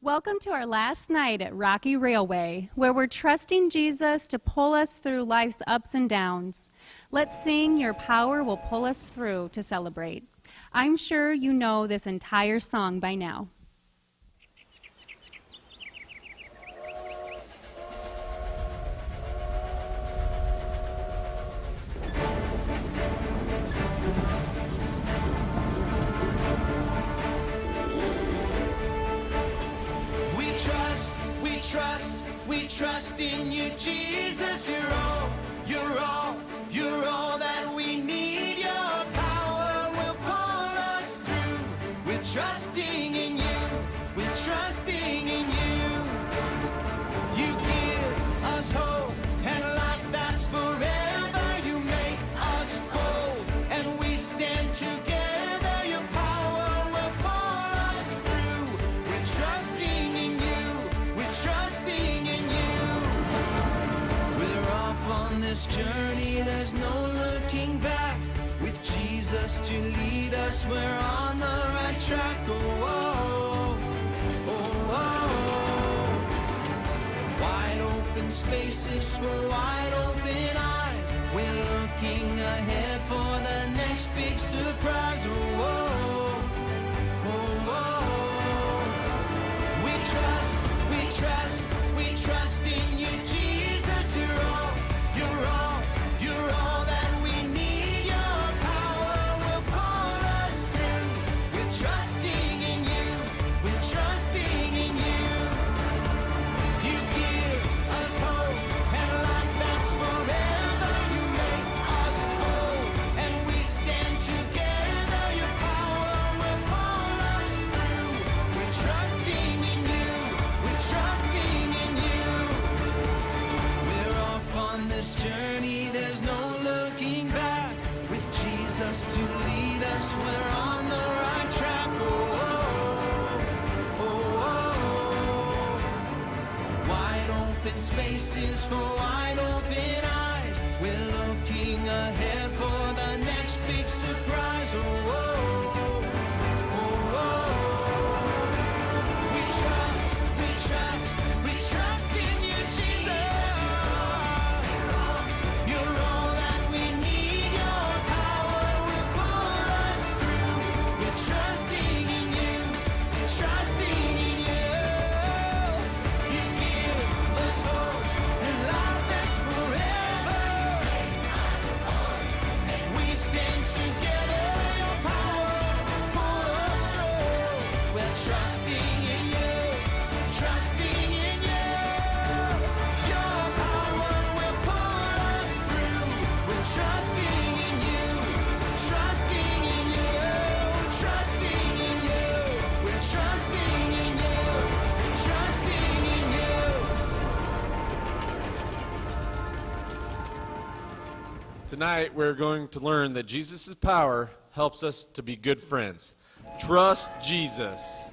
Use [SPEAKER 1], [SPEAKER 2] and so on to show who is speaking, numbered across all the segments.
[SPEAKER 1] Welcome to our last night at Rocky Railway, where we're trusting Jesus to pull us through life's ups and downs. Let's sing Your Power Will Pull Us Through to celebrate. I'm sure you know this entire song by now.
[SPEAKER 2] We trust in you, Jesus. You're all that we need. Your power will pull us through. We're trusting in you. We're trusting in you. You give us hope and life that's forever. You make us bold and we stand together. Your power will pull us through. We're trusting in you. We're trusting in you. We're off on this journey, there's no looking back. With Jesus to lead us, we're on the right track. Oh, oh, oh, oh. Wide open spaces for wide open eyes. We're looking ahead for the next big surprise. Oh, oh, oh, oh. We trust in you, Jesus. You're all that we need. Your power will pull us through. We're trusting in you. We're trusting in you. You give us hope and life that's forever. You make us whole and we stand together. Your power will pull us through. We're trusting in you. We're trusting in you. We're off on this journey, there's no looking back. With Jesus to lead us, we're on the right track. Oh, oh, oh, oh. Wide open spaces for wide open eyes. We're looking ahead for the next big surprise. Oh, oh, oh, oh. We trust in you, Jesus. You're all that we need. Your power will pull us through. We're trusting in you. We're trusting in you. You give us hope and life that's forever. We stand together. Your power will pull us through. We're trusting in you. Trusting in you. Your power will pull us through. We're trusting in you. Trusting in you. Trusting in you. We're trusting in you. Trusting in you.
[SPEAKER 3] Tonight, we're going to learn that Jesus' power helps us to be good friends. Trust Jesus.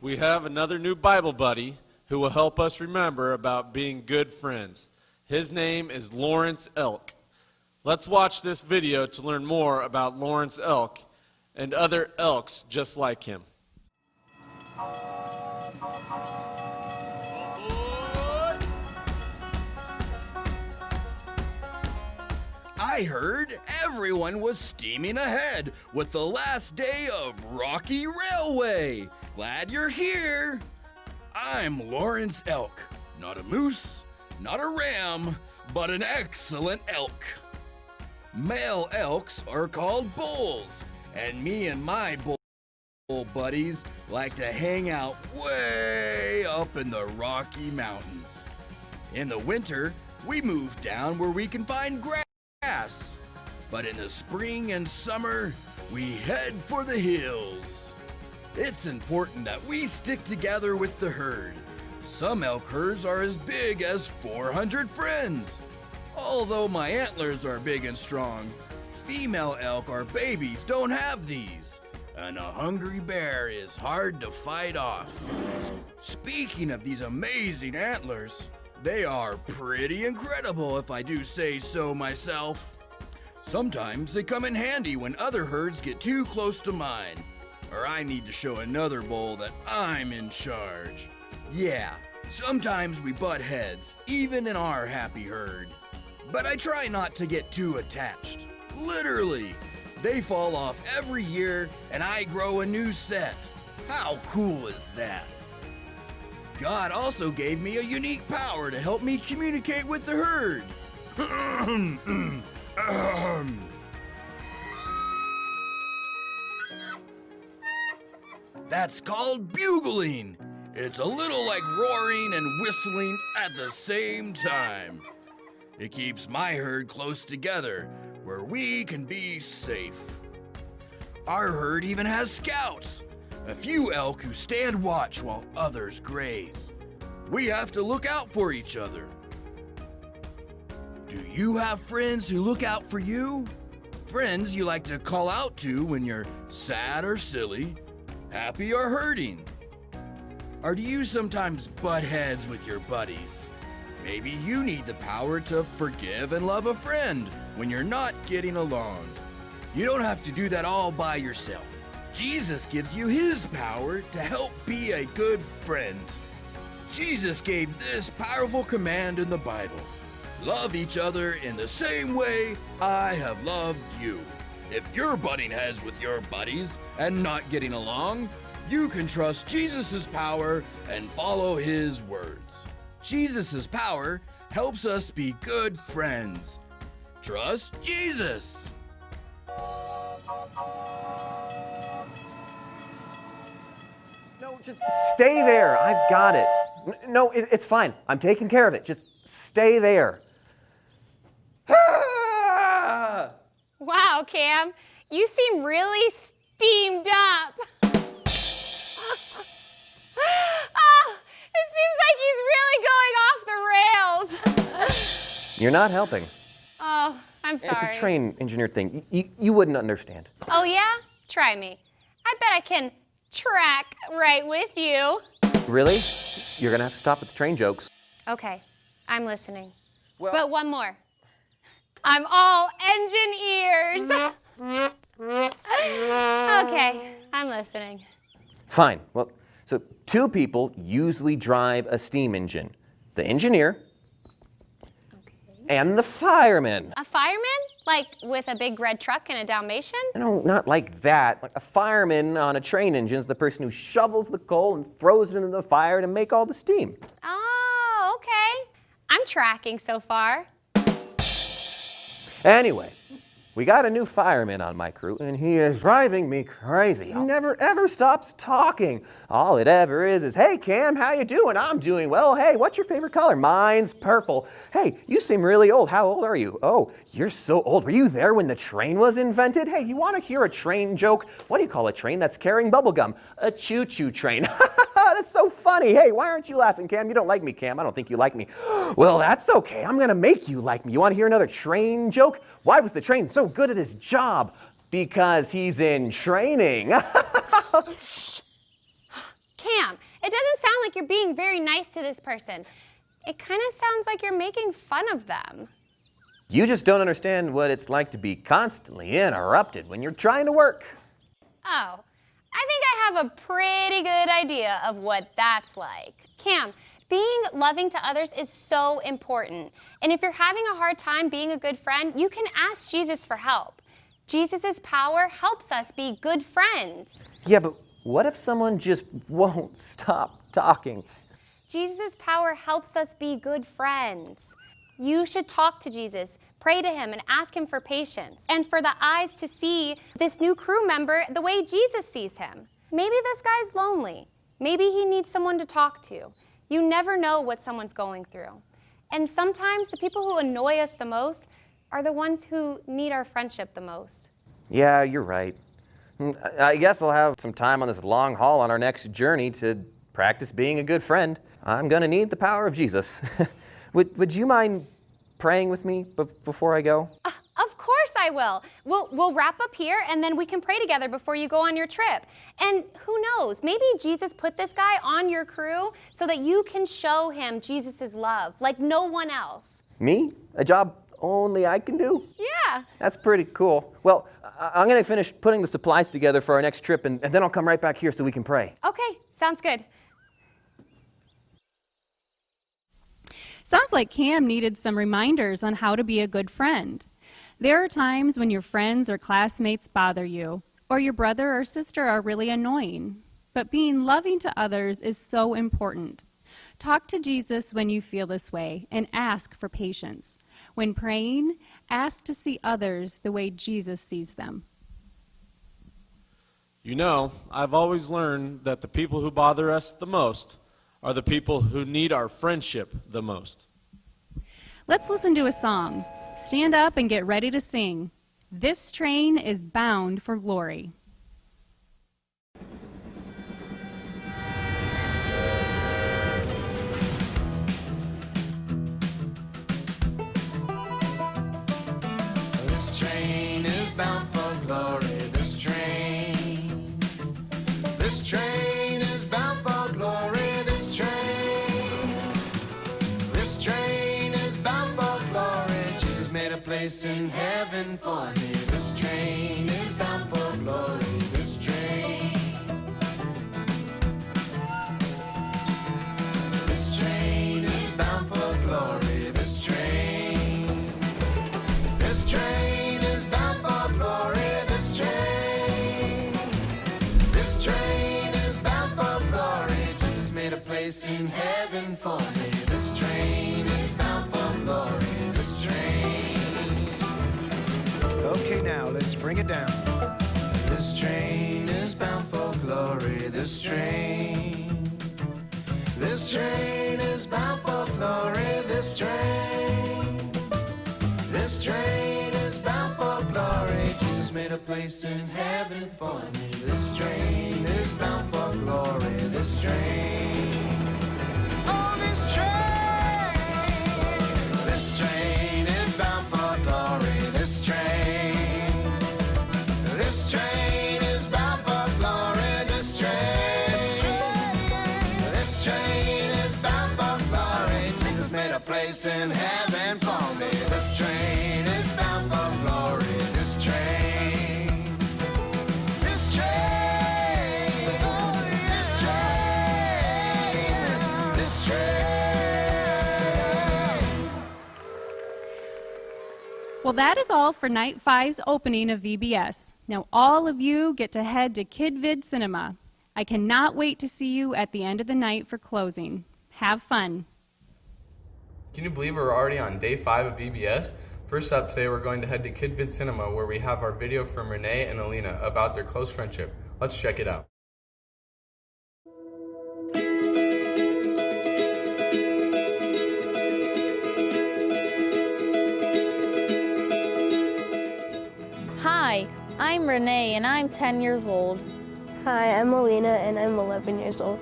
[SPEAKER 3] We have another new Bible buddy who will help us remember about being good friends. His name is Lawrence Elk. Let's watch this video to learn more about Lawrence Elk and other elks just like him.
[SPEAKER 4] I heard everyone was steaming ahead with the last day of Rocky Railway. Glad you're here. I'm Lawrence Elk. Not a moose, not a ram, but an excellent elk. Male elks are called bulls, and me and my bull buddies like to hang out way up in the Rocky Mountains. In the winter, we move down where we can find grass. But in the spring and summer, we head for the hills. It's important that we stick together with the herd. Some elk herds are as big as 400 friends. Although my antlers are big and strong, female elk or babies don't have these. And a hungry bear is hard to fight off. Speaking of these amazing antlers, they are pretty incredible if I do say so myself. Sometimes they come in handy when other herds get too close to mine, or I need to show another bull that I'm in charge. Yeah, sometimes we butt heads, even in our happy herd. But I try not to get too attached. Literally, they fall off every year and I grow a new set. How cool is that? God also gave me a unique power to help me communicate with the herd. That's called bugling. It's a little like roaring and whistling at the same time. It keeps my herd close together where we can be safe. Our herd even has scouts, a few elk who stand watch while others graze. We have to look out for each other. Do you have friends who look out for you? Friends you like to call out to when you're sad or silly, happy or hurting? Or do you sometimes butt heads with your buddies? Maybe you need the power to forgive and love a friend when you're not getting along. You don't have to do that all by yourself. Jesus gives you his power to help be a good friend. Jesus gave this powerful command in the Bible. Love each other in the same way I have loved you. If you're butting heads with your buddies and not getting along, you can trust Jesus' power and follow his words. Jesus' power helps us be good friends. Trust Jesus.
[SPEAKER 5] No, just stay there. I've got it. No, it's fine. I'm taking care of it. Just stay there. Ah!
[SPEAKER 6] Wow, Cam, you seem really steamed up. Oh, it seems like he's really going off the rails.
[SPEAKER 5] You're not helping.
[SPEAKER 6] Oh, I'm sorry.
[SPEAKER 5] It's a train engineer thing. You wouldn't understand.
[SPEAKER 6] Oh, yeah? Try me. I bet I can track right with you.
[SPEAKER 5] Really? You're gonna have to stop with the train jokes.
[SPEAKER 6] Okay, I'm listening.
[SPEAKER 5] Well-
[SPEAKER 6] But one more. I'm all engine ears. Okay, I'm listening.
[SPEAKER 5] Fine. Well, so two people usually drive a steam engine. The engineer and the fireman.
[SPEAKER 6] A fireman? Like with a big red truck and a Dalmatian?
[SPEAKER 5] No, not like that. Like a fireman on a train engine is the person who shovels the coal and throws it into the fire to make all the steam.
[SPEAKER 6] Oh, okay. I'm tracking so far.
[SPEAKER 5] Anyway, we got a new fireman on my crew, and he is driving me crazy. He never ever stops talking. All it ever is, hey Cam, how you doing? I'm doing well. Hey, what's your favorite color? Mine's purple. Hey, you seem really old. How old are you? Oh, you're so old. Were you there when the train was invented? Hey, you want to hear a train joke? What do you call a train that's carrying bubble gum? A choo-choo train. That's so funny. Hey, why aren't you laughing, Cam? You don't like me, Cam. I don't think you like me. Well, that's okay. I'm going to make you like me. You want to hear another train joke? Why was the train so good at his job? Because he's in training.
[SPEAKER 6] Shh. Cam, it doesn't sound like you're being very nice to this person. It kind of sounds like you're making fun of them.
[SPEAKER 5] You just don't understand what it's like to be constantly interrupted when you're trying to work.
[SPEAKER 6] Oh, I think I have a pretty good idea of what that's like. Cam, being loving to others is so important. And if you're having a hard time being a good friend, you can ask Jesus for help. Jesus' power helps us be good friends.
[SPEAKER 5] Yeah, but what if someone just won't stop talking?
[SPEAKER 6] Jesus' power helps us be good friends. You should talk to Jesus, pray to him, and ask him for patience, and for the eyes to see this new crew member the way Jesus sees him. Maybe this guy's lonely. Maybe he needs someone to talk to. You never know what someone's going through. And sometimes the people who annoy us the most are the ones who need our friendship the most.
[SPEAKER 5] Yeah, you're right. I guess I'll have some time on this long haul on our next journey to practice being a good friend. I'm going to need the power of Jesus. Would you mind praying with me before I go?
[SPEAKER 6] Of course I will. We'll wrap up here and then we can pray together before you go on your trip. And who knows, maybe Jesus put this guy on your crew so that you can show him Jesus' love like no one else.
[SPEAKER 5] Me? A job only I can do?
[SPEAKER 6] Yeah.
[SPEAKER 5] That's pretty cool. Well, I'm going to finish putting the supplies together for our next trip and then I'll come right back here so we can pray.
[SPEAKER 6] Okay, sounds good.
[SPEAKER 1] Sounds like Cam needed some reminders on how to be a good friend. There are times when your friends or classmates bother you, or your brother or sister are really annoying. But being loving to others is so important. Talk to Jesus when you feel this way and ask for patience. When praying, ask to see others the way Jesus sees them.
[SPEAKER 3] You know, I've always learned that the people who bother us the most are the people who need our friendship the most.
[SPEAKER 1] Let's listen to a song. Stand up and get ready to sing. This train is bound for glory.
[SPEAKER 2] This train is bound for glory. This train is bound for glory. This train is bound for glory. Jesus made a place in heaven for me. This train is bound for glory. This train is bound for glory. This train is bound for glory. This train is bound for glory. Jesus made a place in heaven for me. This train is bound for glory. This train.
[SPEAKER 7] Okay, now let's bring it down.
[SPEAKER 2] This train is bound for glory. This train is bound for glory. This train is bound for glory. Jesus made a place in heaven for me. This train is bound for glory. This train. Oh, this train is bound for glory. This train is bound for glory. This train is bound for glory. Jesus made a place in heaven for me. This train is bound for glory. This train. This train. This train.
[SPEAKER 1] Well, that is all for Night 5's opening of VBS. Now all of you get to head to KidVid Cinema. I cannot wait to see you at the end of the night for closing. Have fun.
[SPEAKER 8] Can you believe we're already on day 5 of VBS? First up today, we're going to head to KidVid Cinema, where we have our video from Renee and Alina about their close friendship. Let's check it out.
[SPEAKER 9] Hi, I'm Renee and I'm 10 years old.
[SPEAKER 10] Hi, I'm Alina and I'm 11 years old.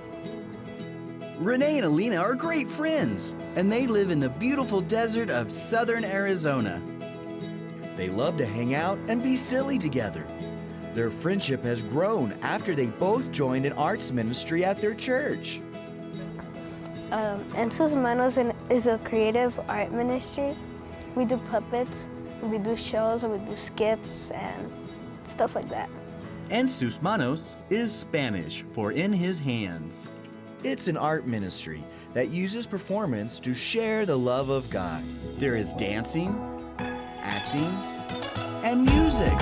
[SPEAKER 11] Renee and Alina are great friends, and they live in the beautiful desert of southern Arizona. They love to hang out and be silly together. Their friendship has grown after they both joined an arts ministry at their church.
[SPEAKER 10] En Sus Manos is a creative art ministry. We do puppets, we do shows, we do skits and stuff like that.
[SPEAKER 11] En sus manos is Spanish for in his hands. It's an art ministry that uses performance to share the love of God. There is dancing, acting, and music.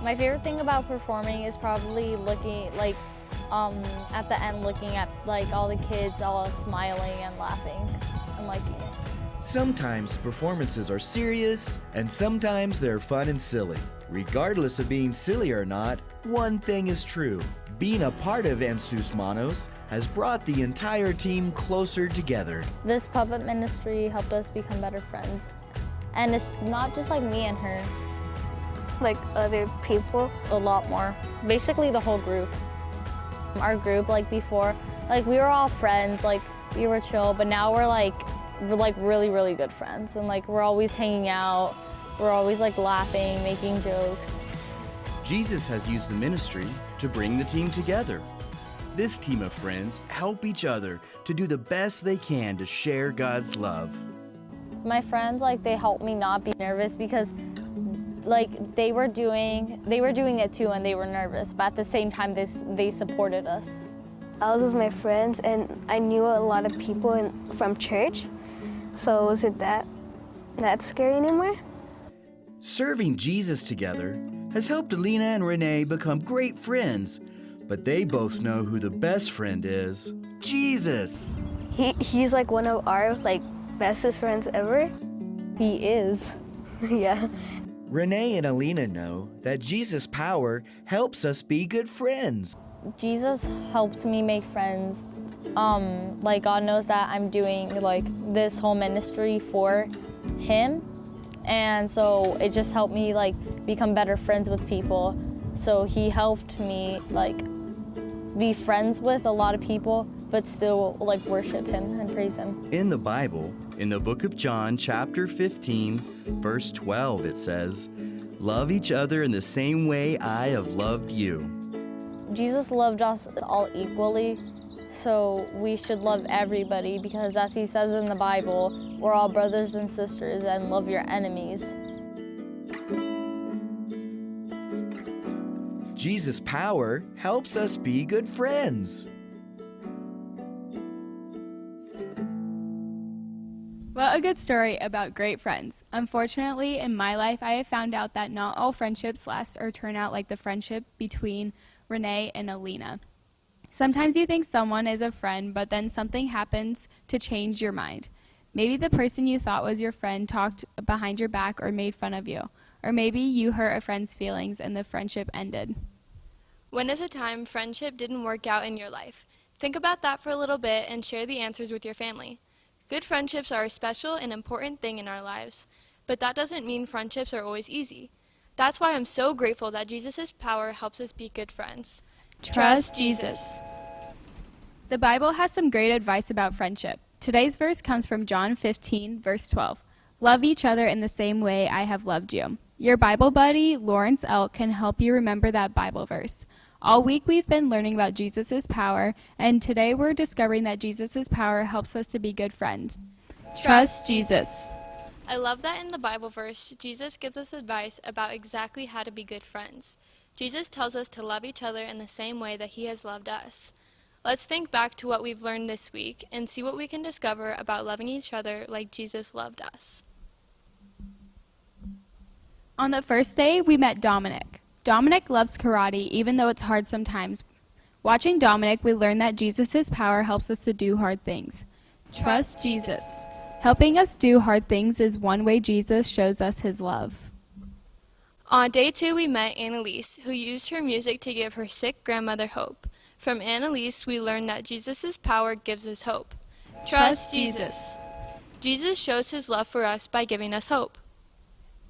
[SPEAKER 9] My favorite thing about performing is probably looking at the end, looking at all the kids all smiling and laughing and liking it.
[SPEAKER 11] Sometimes performances are serious, and sometimes they're fun and silly. Regardless of being silly or not, one thing is true. Being a part of En Sus Manos has brought the entire team closer together.
[SPEAKER 9] This puppet ministry helped us become better friends. And it's not just like me and her.
[SPEAKER 10] Like other people?
[SPEAKER 9] A lot more. Basically the whole group. Our group, before, we were all friends, we were chill, but now we're really, really good friends. And we're always hanging out. We're always laughing, making jokes.
[SPEAKER 11] Jesus has used the ministry to bring the team together. This team of friends help each other to do the best they can to share God's love.
[SPEAKER 9] My friends, they help me not be nervous because like they were doing it too, and they were nervous, but at the same time they supported us.
[SPEAKER 10] I was with my friends, and I knew a lot of people from church, so was it that scary anymore?
[SPEAKER 11] Serving Jesus together has helped Alina and Renee become great friends, but they both know who the best friend is: Jesus.
[SPEAKER 10] He's like one of our bestest friends ever.
[SPEAKER 9] He is.
[SPEAKER 10] Yeah.
[SPEAKER 11] Renee and Alina know that Jesus' power helps us be good friends.
[SPEAKER 9] Jesus helps me make friends. Like God knows that I'm doing this whole ministry for him, and so it just helped me become better friends with people. So he helped me be friends with a lot of people, but still worship him and praise him.
[SPEAKER 11] In the Bible, in the book of John, chapter 15, verse 12, it says, "Love each other in the same way I have loved you."
[SPEAKER 9] Jesus loved us all equally, so we should love everybody, because as he says in the Bible, we're all brothers and sisters, and love your enemies.
[SPEAKER 11] Jesus' power helps us be good friends.
[SPEAKER 7] What a good story about great friends. Unfortunately, in my life, I have found out that not all friendships last or turn out like the friendship between Renee and Alina. Sometimes you think someone is a friend, but then something happens to change your mind. Maybe the person you thought was your friend talked behind your back or made fun of you. Or maybe you hurt a friend's feelings and the friendship ended.
[SPEAKER 12] When is a time friendship didn't work out in your life? Think about that for a little bit and share the answers with your family. Good friendships are a special and important thing in our lives, but that doesn't mean friendships are always easy. That's why I'm so grateful that Jesus' power helps us be good friends.
[SPEAKER 7] Trust Jesus. The Bible has some great advice about friendship. Today's verse comes from John 15, verse 12. Love each other in the same way I have loved you. Your Bible buddy, Lawrence Elk, can help you remember that Bible verse. All week we've been learning about Jesus' power, and today we're discovering that Jesus' power helps us to be good friends. Trust Jesus.
[SPEAKER 12] I love that in the Bible verse, Jesus gives us advice about exactly how to be good friends. Jesus tells us to love each other in the same way that he has loved us. Let's think back to what we've learned this week and see what we can discover about loving each other like Jesus loved us.
[SPEAKER 7] On the first day, we met Dominic. Dominic loves karate, even though it's hard sometimes. Watching Dominic, we learned that Jesus' power helps us to do hard things. Trust Jesus. Helping us do hard things is one way Jesus shows us his love.
[SPEAKER 12] On day 2, we met Annalise, who used her music to give her sick grandmother hope. From Annalise, we learned that Jesus' power gives us hope. Trust Jesus. Jesus shows his love for us by giving us hope.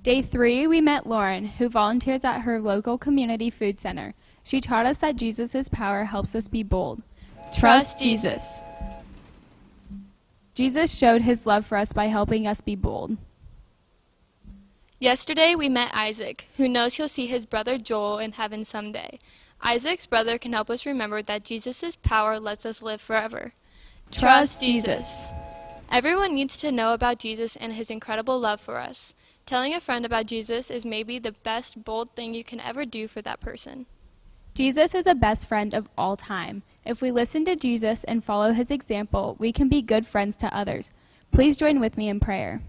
[SPEAKER 7] Day 3, we met Lauren, who volunteers at her local community food center. She taught us that Jesus' power helps us be bold. Trust Jesus. Jesus showed his love for us by helping us be bold.
[SPEAKER 12] Yesterday, we met Isaac, who knows he'll see his brother Joel in heaven someday. Isaac's brother can help us remember that Jesus' power lets us live forever.
[SPEAKER 7] Trust Jesus.
[SPEAKER 12] Everyone needs to know about Jesus and his incredible love for us. Telling a friend about Jesus is maybe the best, bold thing you can ever do for that person.
[SPEAKER 7] Jesus is the best friend of all time. If we listen to Jesus and follow his example, we can be good friends to others. Please join with me in prayer.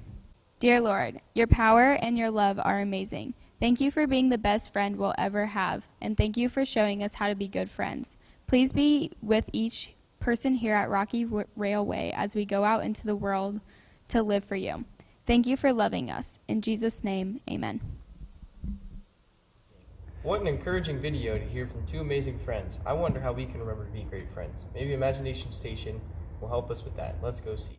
[SPEAKER 7] Dear Lord, your power and your love are amazing. Thank you for being the best friend we'll ever have, and thank you for showing us how to be good friends. Please be with each person here at Rocky Railway as we go out into the world to live for you. Thank you for loving us. In Jesus' name, amen.
[SPEAKER 13] What an encouraging video to hear from two amazing friends. I wonder how we can remember to be great friends. Maybe Imagination Station will help us with that. Let's go see.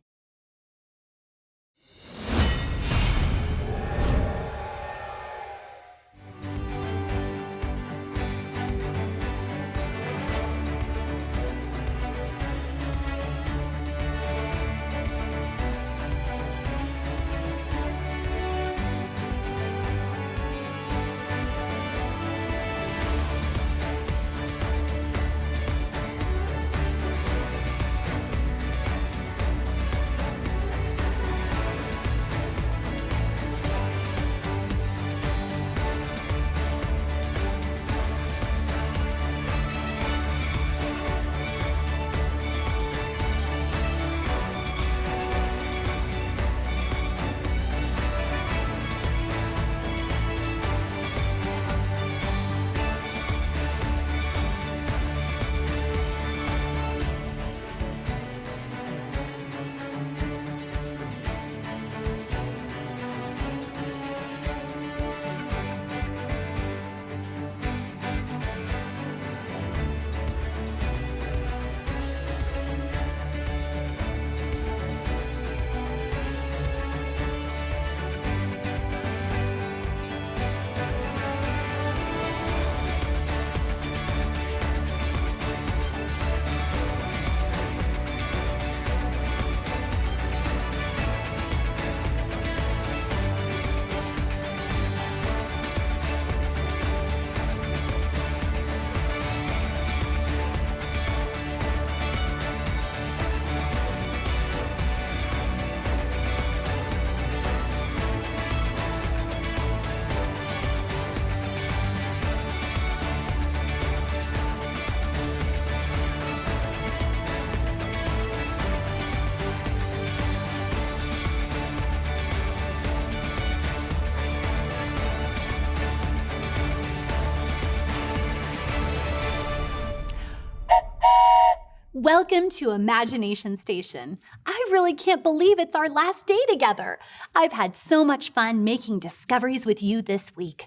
[SPEAKER 14] Welcome to Imagination Station. I really can't believe it's our last day together. I've had so much fun making discoveries with you this week.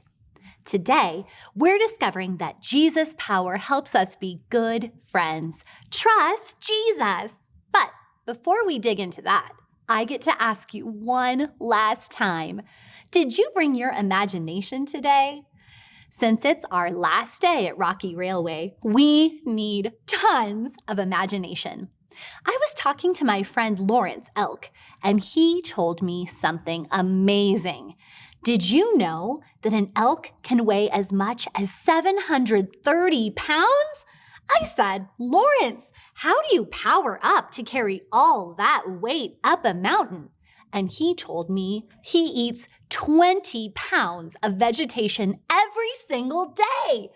[SPEAKER 14] Today, we're discovering that Jesus' power helps us be good friends. Trust Jesus. But before we dig into that, I get to ask you one last time. Did you bring your imagination today? Since it's our last day at Rocky Railway, we need tons of imagination. I was talking to my friend Lawrence Elk, and he told me something amazing. Did you know that an elk can weigh as much as 730 pounds? I said, Lawrence, how do you power up to carry all that weight up a mountain? And he told me he eats 20 pounds of vegetation every single day.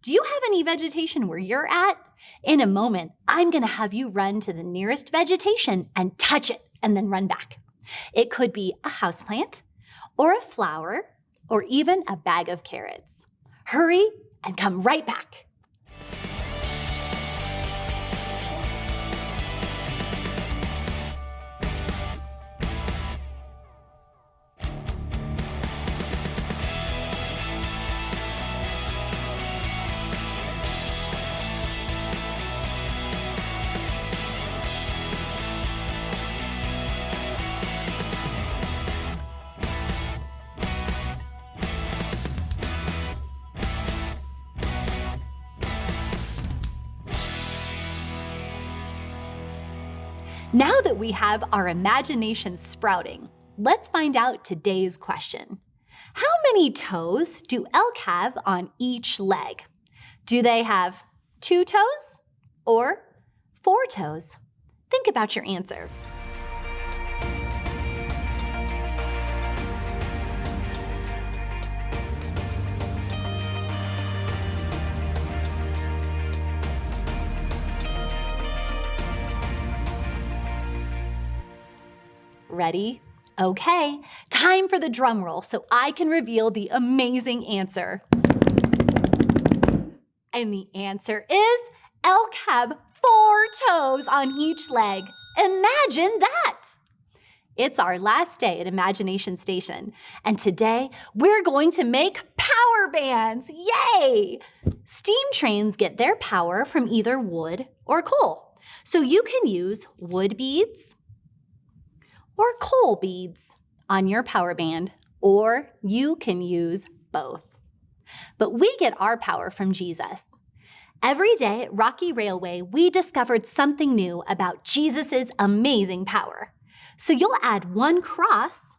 [SPEAKER 14] Do you have any vegetation where you're at? In a moment, I'm going to have you run to the nearest vegetation and touch it and then run back. It could be a houseplant or a flower or even a bag of carrots. Hurry and come right back. Now that we have our imagination sprouting, let's find out today's question. How many toes do elk have on each leg? Do they have 2 toes or 4 toes? Think about your answer. Ready? Okay, time for the drum roll so I can reveal the amazing answer. And the answer is elk have 4 toes on each leg. Imagine that! It's our last day at Imagination Station, and today we're going to make power bands. Yay! Steam trains get their power from either wood or coal. So you can use wood beads or coal beads on your power band, or you can use both. But we get our power from Jesus. Every day at Rocky Railway, we discovered something new about Jesus' amazing power. So you'll add 1 cross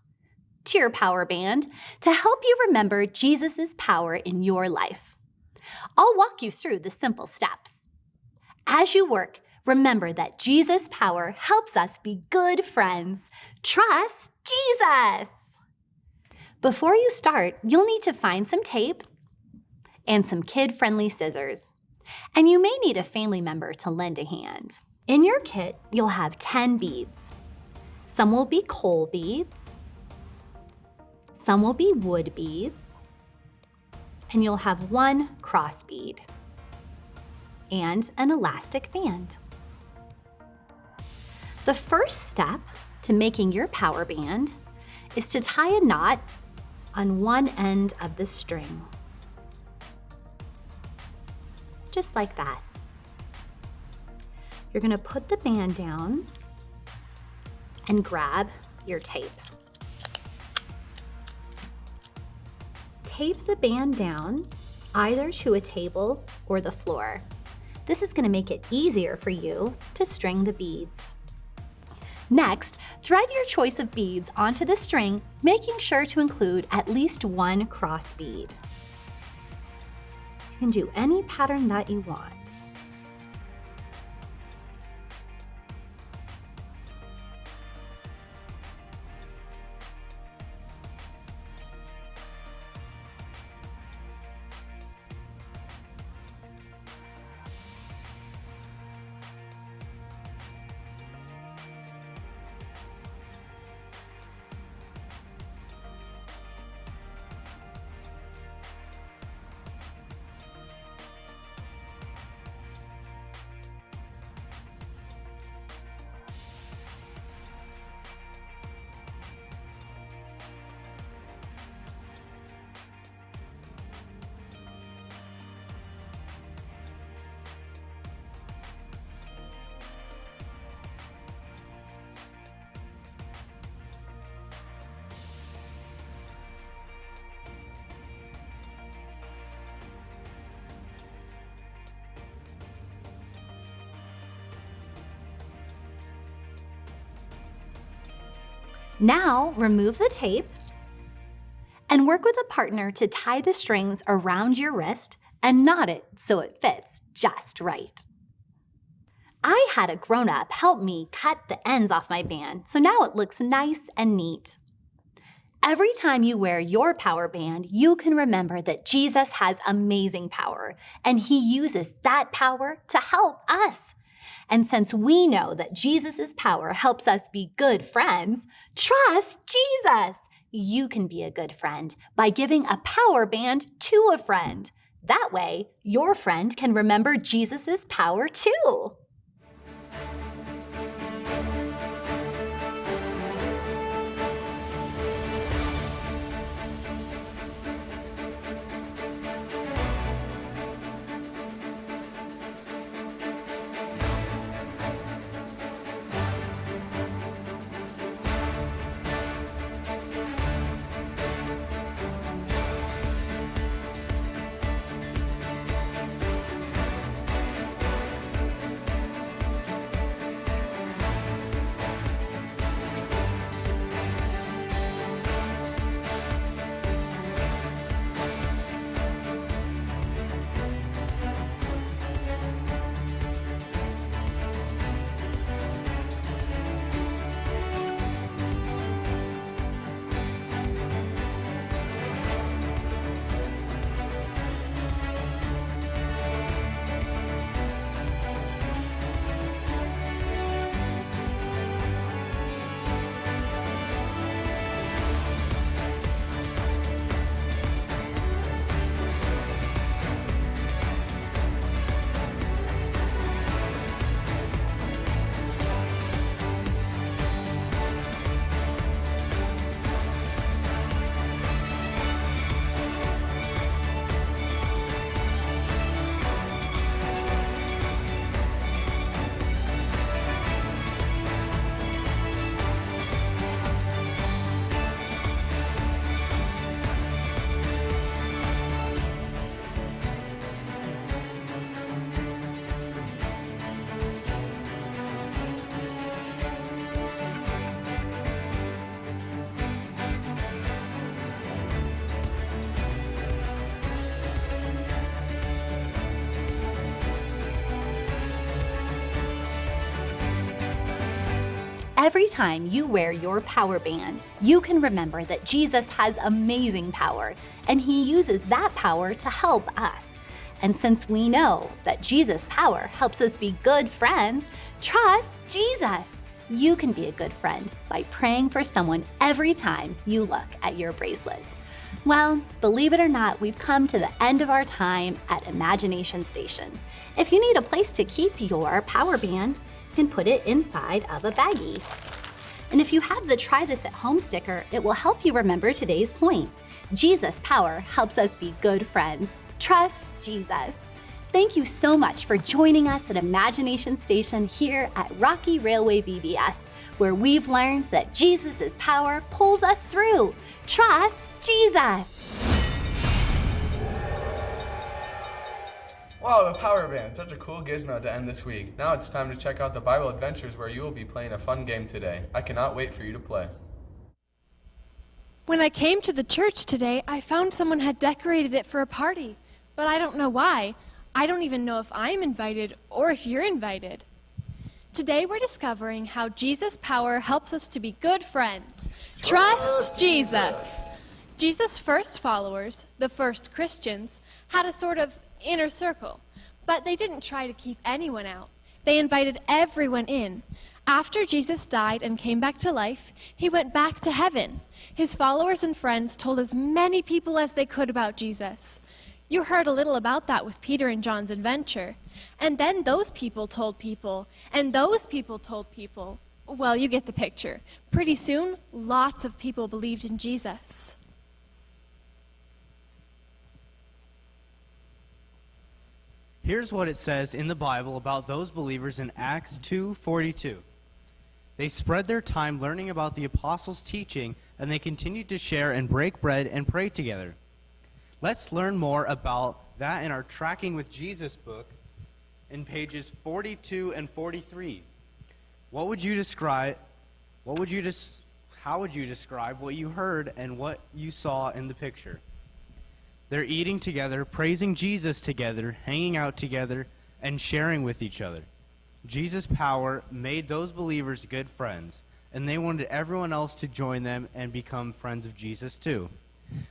[SPEAKER 14] to your power band to help you remember Jesus' power in your life. I'll walk you through the simple steps. As you work, remember that Jesus' power helps us be good friends. Trust Jesus. Before you start, you'll need to find some tape and some kid-friendly scissors. And you may need a family member to lend a hand. In your kit, you'll have 10 beads. Some will be coal beads, some will be wood beads, and you'll have 1 cross bead and an elastic band. The first step to making your power band is to tie a knot on one end of the string. Just like that. You're going to put the band down and grab your tape. Tape the band down either to a table or the floor. This is going to make it easier for you to string the beads. Next, thread your choice of beads onto the string, making sure to include at least 1 cross bead. You can do any pattern that you want. Now remove the tape and work with a partner to tie the strings around your wrist and knot it so it fits just right. I had a grown-up help me cut the ends off my band, so now it looks nice and neat. Every time you wear your power band, you can remember that Jesus has amazing power, and he uses that power to help us. And since we know that Jesus' power helps us be good friends, trust Jesus. You can be a good friend by giving a power band to a friend. That way, your friend can remember Jesus' power too. Every time you wear your power band, you can remember that Jesus has amazing power, and he uses that power to help us. And since we know that Jesus' power helps us be good friends, trust Jesus. You can be a good friend by praying for someone every time you look at your bracelet. Well, believe it or not, we've come to the end of our time at Imagination Station. If you need a place to keep your power band, you can put it inside of a baggie. And if you have the Try This at Home sticker, it will help you remember today's point. Jesus' power helps us be good friends. Trust Jesus. Thank you so much for joining us at Imagination Station here at Rocky Railway VBS, where we've learned that Jesus' power pulls us through. Trust Jesus.
[SPEAKER 8] Wow, the power band. Such a cool gizmo to end this week. Now it's time to check out the Bible Adventures where you will be playing a fun game today. I cannot wait for you to play.
[SPEAKER 15] When I came to the church today, I found someone had decorated it for a party, but I don't know why. I don't even know if I'm invited or if you're invited. Today we're discovering how Jesus' power helps us to be good friends. Trust Jesus. Jesus' first followers, the first Christians, had a sort of inner circle, but they didn't try to keep anyone out. They invited everyone in. After Jesus died and came back to life, he went back to heaven. His followers and friends told as many people as they could about Jesus. You heard a little about that with Peter and John's adventure. And then those people told people, and those people told people. Well, you get the picture. Pretty soon, lots of people believed in Jesus.
[SPEAKER 16] Here's what it says in the Bible about those believers in Acts 2:42. They spread their time learning about the apostles' teaching, and they continued to share and break bread and pray together. Let's learn more about that in our Tracking with Jesus book in pages 42 and 43. how would you describe what you heard and what you saw in the picture? They're eating together, praising Jesus together, hanging out together, and sharing with each other. Jesus' power made those believers good friends, and they wanted everyone else to join them and become friends of Jesus too.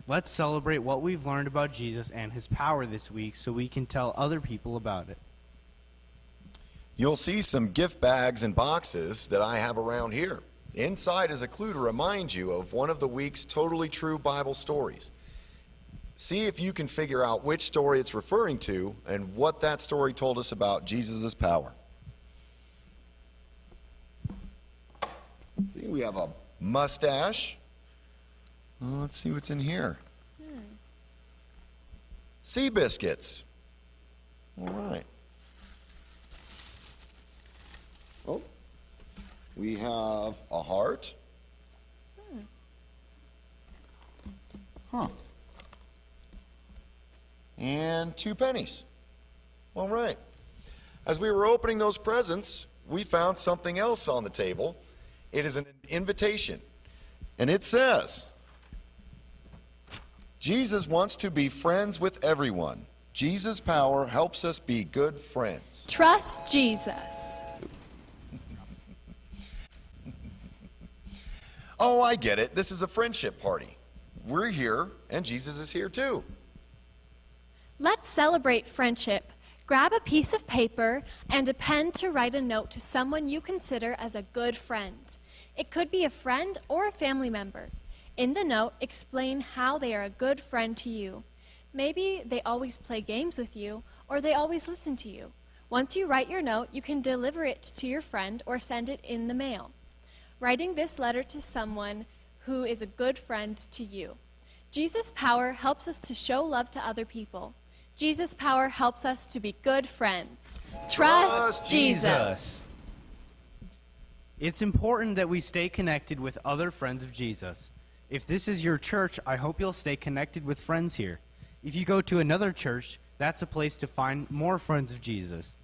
[SPEAKER 16] Let's celebrate what we've learned about Jesus and his power this week so we can tell other people about it.
[SPEAKER 17] You'll see some gift bags and boxes that I have around here. Inside is a clue to remind you of one of the week's totally true Bible stories. See if you can figure out which story it's referring to and what that story told us about Jesus' power. See, we have a mustache. Let's see what's in here. Sea biscuits. All right. Oh, we have a heart. Huh. And 2 pennies. All right. As we were opening those presents, we found something else on the table. It is an invitation. And it says, Jesus wants to be friends with everyone. Jesus' power helps us be good friends.
[SPEAKER 15] Trust Jesus.
[SPEAKER 17] Oh, I get it. This is a friendship party. We're here, and Jesus is here too.
[SPEAKER 15] Let's celebrate friendship. Grab a piece of paper and a pen to write a note to someone you consider as a good friend. It could be a friend or a family member. In the note, explain how they are a good friend to you. Maybe they always play games with you, or they always listen to you. Once you write your note, you can deliver it to your friend or send it in the mail. Writing this letter to someone who is a good friend to you. Jesus' power helps us to show love to other people. Jesus' power helps us to be good friends. Trust Jesus.
[SPEAKER 16] It's important that we stay connected with other friends of Jesus. If this is your church, I hope you'll stay connected with friends here. If you go to another church, that's a place to find more friends of Jesus.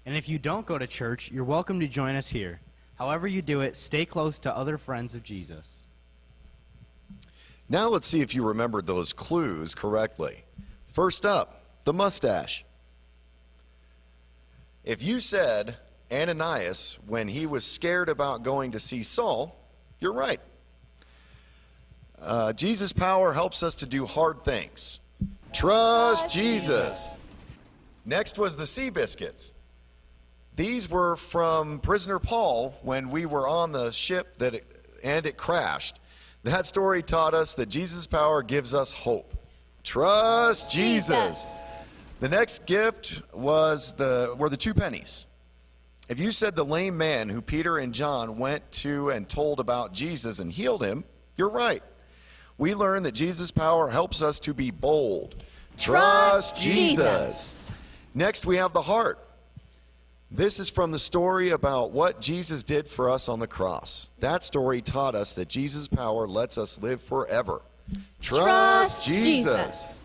[SPEAKER 16] And if you don't go to church, you're welcome to join us here. However you do it, stay close to other friends of Jesus.
[SPEAKER 17] Now let's see if you remembered those clues correctly. First up, the mustache. If you said Ananias when he was scared about going to see Saul, you're right. Jesus' power helps us to do hard things. Trust Jesus. Next was the sea biscuits. These were from prisoner Paul when we were on the ship and it crashed. That story taught us that Jesus' power gives us hope. Trust Jesus. The next gift were the 2 pennies. If you said the lame man who Peter and John went to and told about Jesus and healed him, you're right. We learned that Jesus' power helps us to be bold. Trust Jesus. Next, we have the heart. This is from the story about what Jesus did for us on the cross. That story taught us that Jesus' power lets us live forever. Trust Jesus.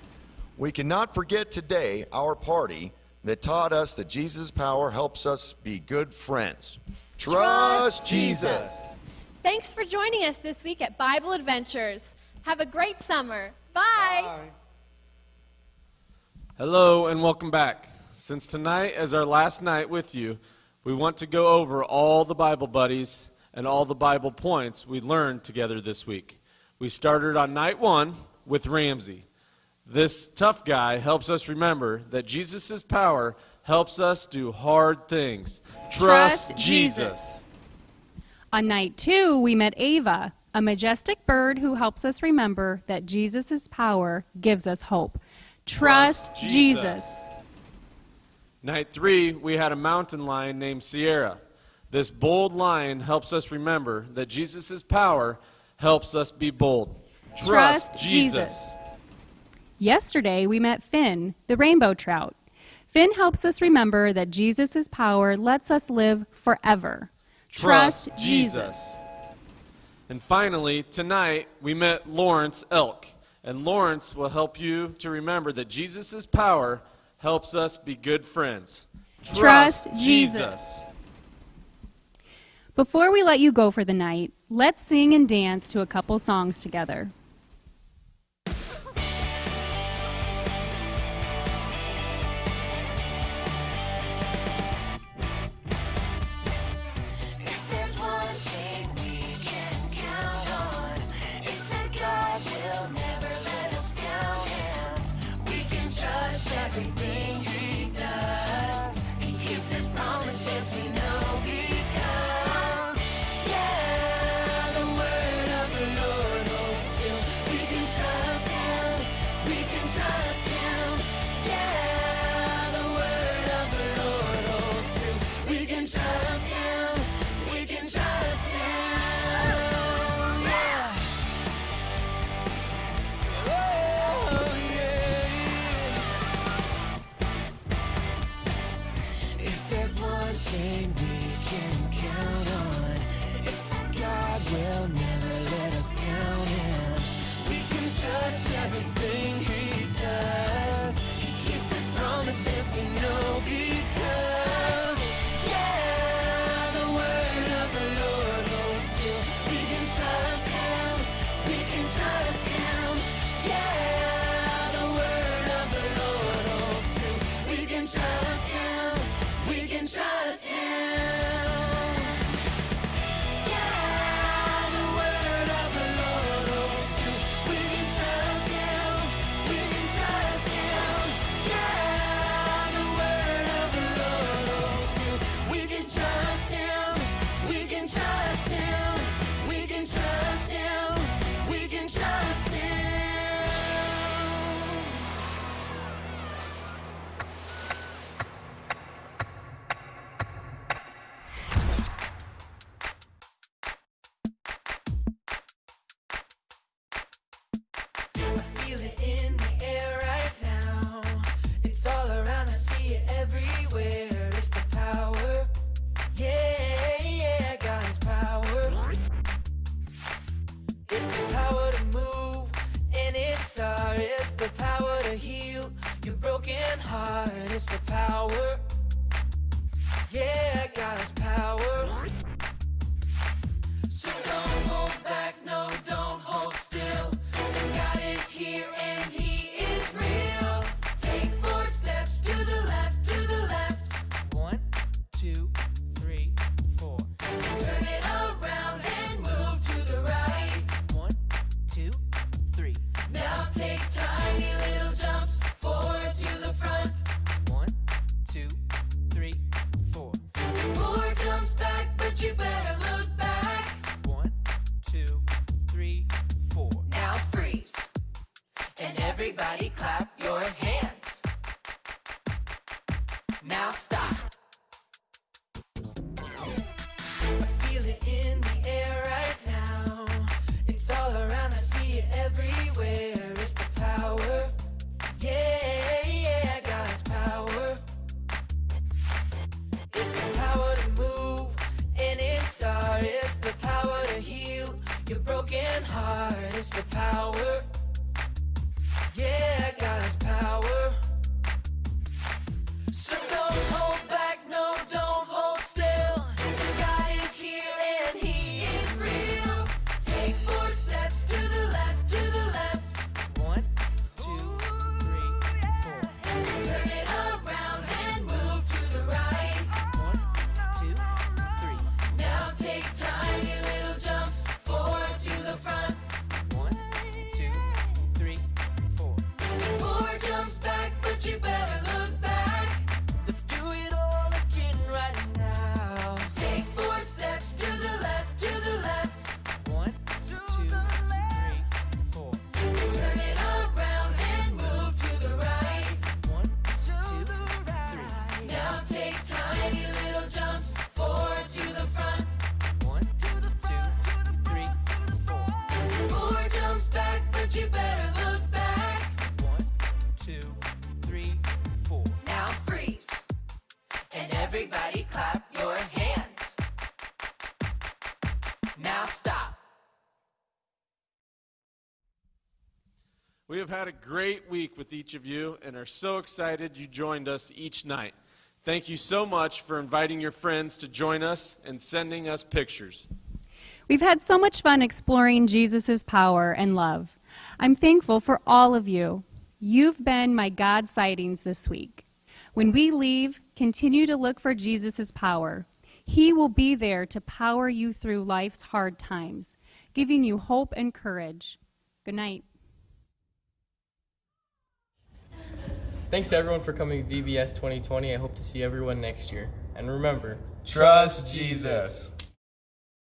[SPEAKER 17] We cannot forget today our party that taught us that Jesus' power helps us be good friends. Trust Jesus.
[SPEAKER 15] Thanks for joining us this week at Bible Adventures. Have a great summer. Bye.
[SPEAKER 3] Hello and welcome back. Since tonight is our last night with you, we want to go over all the Bible buddies and all the Bible points we learned together this week. We started on night 1 with Ramsey. This tough guy helps us remember that Jesus' power helps us do hard things. Trust Jesus.
[SPEAKER 1] On night 2, we met Ava, a majestic bird who helps us remember that Jesus' power gives us hope. Trust Jesus.
[SPEAKER 3] Night 3, we had a mountain lion named Sierra. This bold lion helps us remember that Jesus' power helps us be bold. Trust Jesus.
[SPEAKER 1] Yesterday, we met Finn, the rainbow trout. Finn helps us remember that Jesus' power lets us live forever. Trust Jesus.
[SPEAKER 3] And finally, tonight, we met Lawrence Elk. And Lawrence will help you to remember that Jesus' power helps us be good friends.
[SPEAKER 1] Trust Jesus. Before we let you go for the night, Let's sing and dance to a couple songs together.
[SPEAKER 2] Everything he does, he keeps his promises, we know because, yeah, the word of the Lord holds true. We can trust him, we can trust him, yeah, the word of the Lord holds true. We can trust him, we can trust him, yeah. Oh, yeah. If there's one thing we can count on, it's that God will never let us down, and we can trust everything he does. He keeps his promises, we know because, yeah, the word of the Lord holds true. We can trust him, we can trust him, yeah, the word of the Lord holds true. We can trust him, we can trust him. Yeah, the word of the Lord holds true. We can trust him, we can trust him. Yeah, the word of the Lord holds true. We can trust him, we can trust him, we can trust him, we can trust him. I feel it in the air right now. It's all around, I see it everywhere. It's the power, yeah, yeah, God's power. It's the power to move any star. It's the power to heal your broken heart. It's the power, yeah, God's power. So don't hold back, no, don't hold still. 'Cause God is here and he is real. Take 4 steps to the left, to the left. 1, 2, 3, 4. Turn it around and move to the right. 1, 2, 3. Now take tiny little jumps forward to the front. 1, 2, 3, 4. 4 jumps back, but you better look back. 1, 2, 3, 4. Now freeze. And everybody clap your hands. Now stop. I feel it in the air right now. It's all around, I see it everywhere. It's the power, yeah, yeah, God's power. It's the power to move any star. It's the power to heal your broken heart. It's the power, yeah, God's power. So don't hold back, no, don't hold still. God is here and he is real. Take 4 steps to the left, to the left. 1, 2, 3, 4. Turn it around and move to the right. 1, 2, 3. Now take tiny little jumps forward to the front. 1, 2, 3, 4. 4 jumps back, but you better look back. Let's do it all again right now. Take 4 steps to the left, to the left. 1, 2, 3, 4. Turn it around and move to the right. 1, 2, 3. Now take tiny little jumps forward to the front. 1, 2, 3, 4. 4 jumps back, but you better look back. 1, 2, 3, 4. Now freeze. And everybody clap your hands. Now stop.
[SPEAKER 3] We have had a great week with each of you and are so excited you joined us each night. Thank you so much for inviting your friends to join us and sending us pictures.
[SPEAKER 1] We've had so much fun exploring Jesus' power and love. I'm thankful for all of you. You've been my God sightings this week. When we leave, continue to look for Jesus' power. He will be there to power you through life's hard times, giving you hope and courage. Good night.
[SPEAKER 13] Thanks everyone for coming to VBS 2020. I hope to see everyone next year. And remember,
[SPEAKER 8] Trust Jesus.